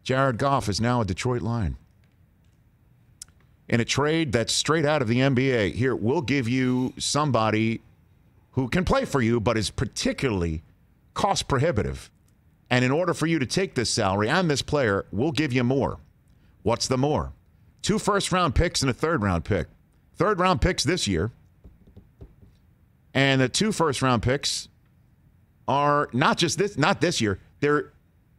Jared Goff is now a Detroit Lion. In a trade that's straight out of the NBA, here, we'll give you somebody who can play for you, but is particularly cost prohibitive. And in order for you to take this salary and this player, we'll give you more. What's the more? 2 first-round picks and a third-round pick. Third-round picks this year. And the 2 first-round picks are not this year. They're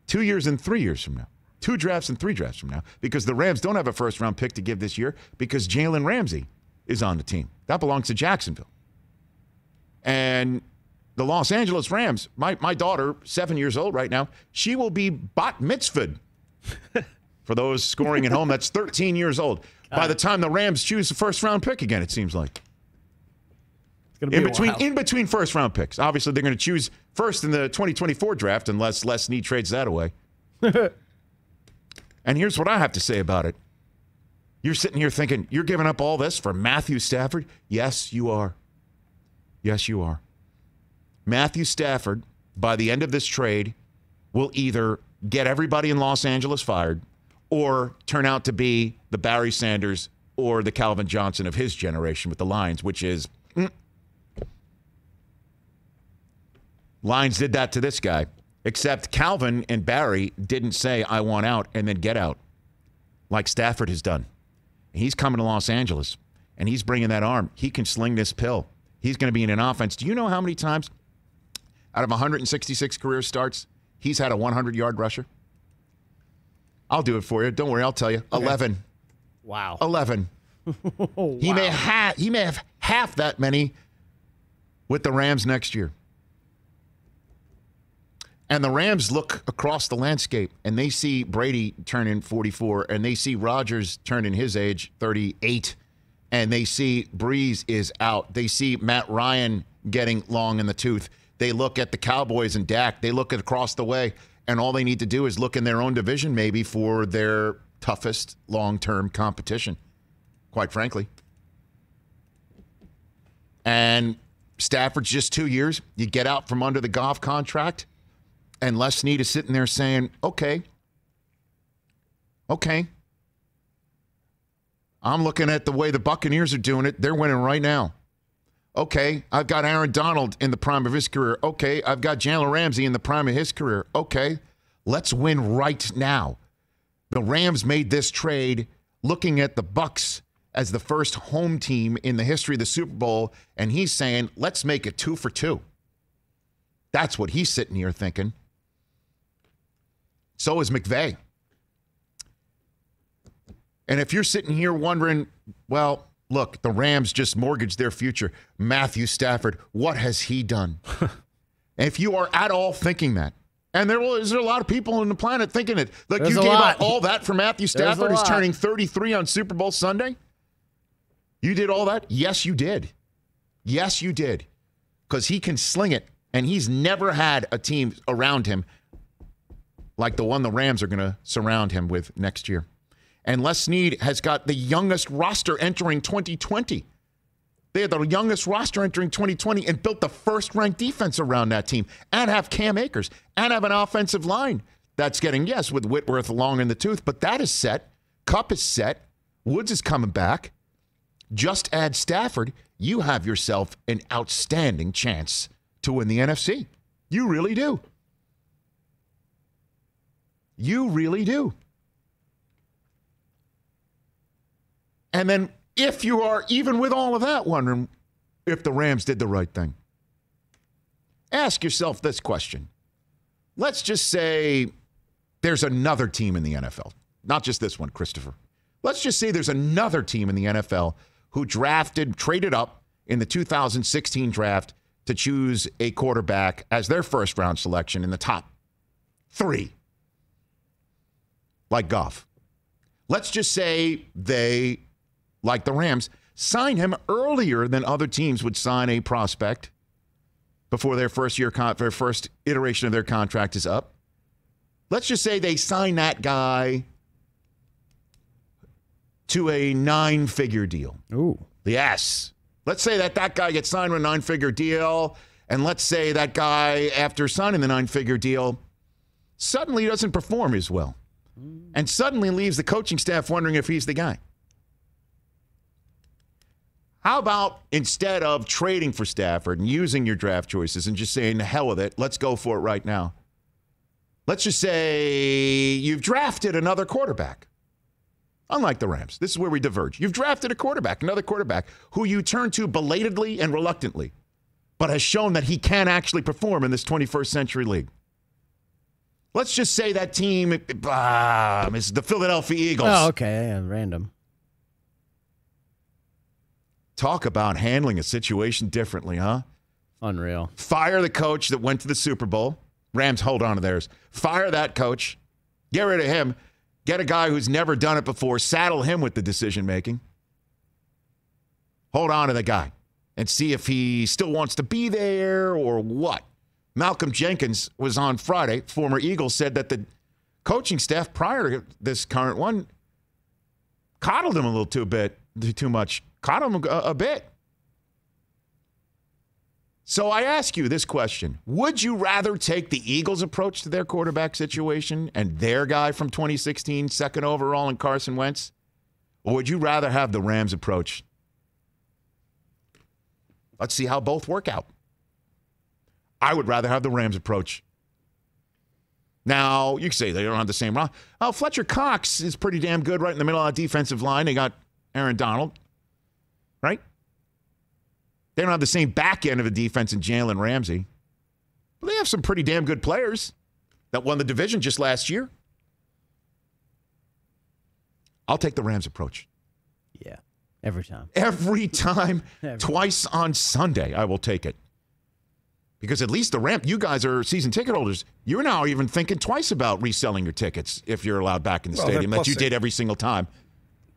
2 years and 3 years from now. 2 drafts and 3 drafts from now. Because the Rams don't have a first-round pick to give this year because Jalen Ramsey is on the team. That belongs to Jacksonville. And the Los Angeles Rams, my daughter, 7 years old right now, she will be bat mitzvahed. For those scoring at home, that's 13 years old. By the time the Rams choose the first-round pick again, it seems like. It's gonna be in between first-round picks. Obviously, they're going to choose first in the 2024 draft unless Les Snead trades that away. And here's what I have to say about it. You're sitting here thinking, you're giving up all this for Matthew Stafford? Yes, you are. Yes, you are. Matthew Stafford, by the end of this trade, will either get everybody in Los Angeles fired or turn out to be the Barry Sanders or the Calvin Johnson of his generation with the Lions, which is, Lions did that to this guy. Except Calvin and Barry didn't say, I want out, and then get out, like Stafford has done. He's coming to Los Angeles, and he's bringing that arm. He can sling this pill. He's going to be in an offense. Do you know how many times out of 166 career starts he's had a 100-yard rusher? I'll do it for you. Don't worry, I'll tell you. Okay. 11. Wow. 11. Wow. He may have half that many with the Rams next year. And the Rams look across the landscape, and they see Brady turning 44, and they see Rodgers turning his age, 38, and they see Breeze is out. They see Matt Ryan getting long in the tooth. They look at the Cowboys and Dak. They look at across the way, and all they need to do is look in their own division maybe for their toughest long-term competition, quite frankly. And Stafford's just 2 years. You get out from under the Goff contract. And Les Snead is sitting there saying, okay. I'm looking at the way the Buccaneers are doing it. They're winning right now. Okay, I've got Aaron Donald in the prime of his career. Okay, I've got Jalen Ramsey in the prime of his career. Okay, let's win right now. The Rams made this trade looking at the Bucs as the first home team in the history of the Super Bowl, and he's saying, let's make it 2 for 2. That's what he's sitting here thinking. So is McVay. And if you're sitting here wondering, well, look, the Rams just mortgaged their future. Matthew Stafford, what has he done? And if you are at all thinking that, and there are a lot of people on the planet thinking it, like you gave up all that for Matthew Stafford, who's turning 33 on Super Bowl Sunday? You did all that? Yes, you did. Yes, you did. Because he can sling it, and he's never had a team around him like the one the Rams are going to surround him with next year. And Les Snead has got the youngest roster entering 2020. They had the youngest roster entering 2020 and built the first-ranked defense around that team and have Cam Akers and have an offensive line that's getting, yes, with Whitworth long in the tooth, but that is set. Kupp is set. Woods is coming back. Just add Stafford. You have yourself an outstanding chance to win the NFC. You really do. You really do. And then if you are, even with all of that, wondering if the Rams did the right thing, ask yourself this question. Let's just say there's another team in the NFL. Not just this one, Christopher. Let's just say there's another team in the NFL who traded up in the 2016 draft to choose a quarterback as their first-round selection in the top 3. Like Goff. Let's just say they, like the Rams, sign him earlier than other teams would sign a prospect before their first iteration of their contract is up. Let's just say they sign that guy to a 9-figure deal. Ooh. Yes. Let's say that guy gets signed with a 9-figure deal, and let's say that guy, after signing the 9-figure deal, suddenly doesn't perform as well. and suddenly leaves the coaching staff wondering if he's the guy. How about instead of trading for Stafford and using your draft choices and just saying, the hell with it, let's go for it right now. Let's just say you've drafted another quarterback. Unlike the Rams, this is where we diverge. You've drafted a quarterback, another quarterback, who you turn to belatedly and reluctantly, but has shown that he can actually perform in this 21st century league. Let's just say that team is the Philadelphia Eagles. Oh, okay, yeah, random. Talk about handling a situation differently, huh? Unreal. Fire the coach that went to the Super Bowl. Rams, hold on to theirs. Fire that coach. Get rid of him. Get a guy who's never done it before. Saddle him with the decision-making. Hold on to the guy and see if he still wants to be there or what. Malcolm Jenkins was on Friday. Former Eagle said that the coaching staff prior to this current one coddled him a little too much. Coddled him a bit. So I ask you this question. Would you rather take the Eagles' approach to their quarterback situation and their guy from 2016, second overall, in Carson Wentz? Or would you rather have the Rams' approach? Let's see how both work out. I would rather have the Rams' approach. Now, you can say they don't have the same roster. Oh, Fletcher Cox is pretty damn good right in the middle of the defensive line. They got Aaron Donald, right? They don't have the same back end of the defense in Jalen Ramsey. But they have some pretty damn good players that won the division just last year. I'll take the Rams approach. Yeah, every time. Every time, twice on Sunday, I will take it. Because at least the Rams, you guys are season ticket holders. You're now even thinking twice about reselling your tickets if you're allowed back in the stadium that you did every single time.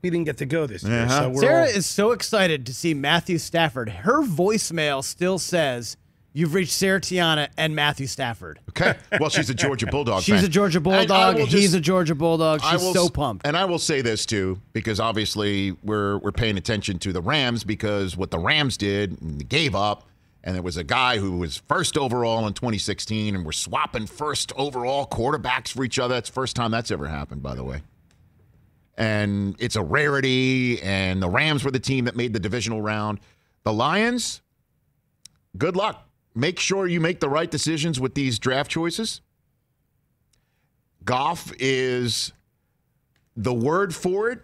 We didn't get to go this year. So Sarah is so excited to see Matthew Stafford. Her voicemail still says, "You've reached Sarah Tiana and Matthew Stafford." Okay. Well, she's a Georgia Bulldog She's fan. a Georgia Bulldog. He's a Georgia Bulldog. She's so pumped. And I will say this, too, because obviously we're paying attention to the Rams because what the Rams did, and they gave up, and there was a guy who was first overall in 2016, and we're swapping first overall quarterbacks for each other. That's the first time that's ever happened, by the way. And it's a rarity, and the Rams were the team that made the divisional round. The Lions, good luck. Make sure you make the right decisions with these draft choices. Goff is, the word for it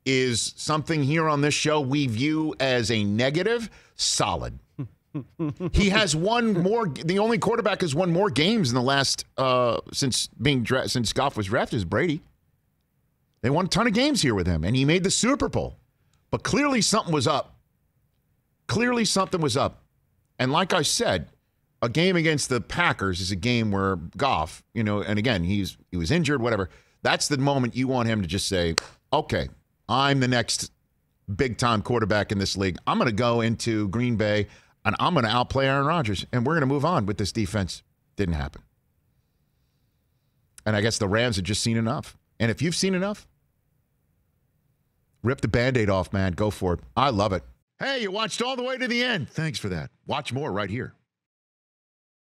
is something here on this show we view as a negative, solid. He has won more, the only quarterback has won more games in the last, since Goff was drafted is Brady. They won a ton of games here with him, and he made the Super Bowl. But clearly something was up. Clearly something was up. And like I said, a game against the Packers is a game where Goff, and again, he was injured, whatever. That's the moment you want him to just say, okay, I'm the next big-time quarterback in this league. I'm going to go into Green Bay, and I'm going to outplay Aaron Rodgers, and we're going to move on with this defense. Didn't happen. And I guess the Rams had just seen enough. And if you've seen enough, rip the Band-Aid off, man. Go for it. I love it. Hey, you watched all the way to the end. Thanks for that. Watch more right here.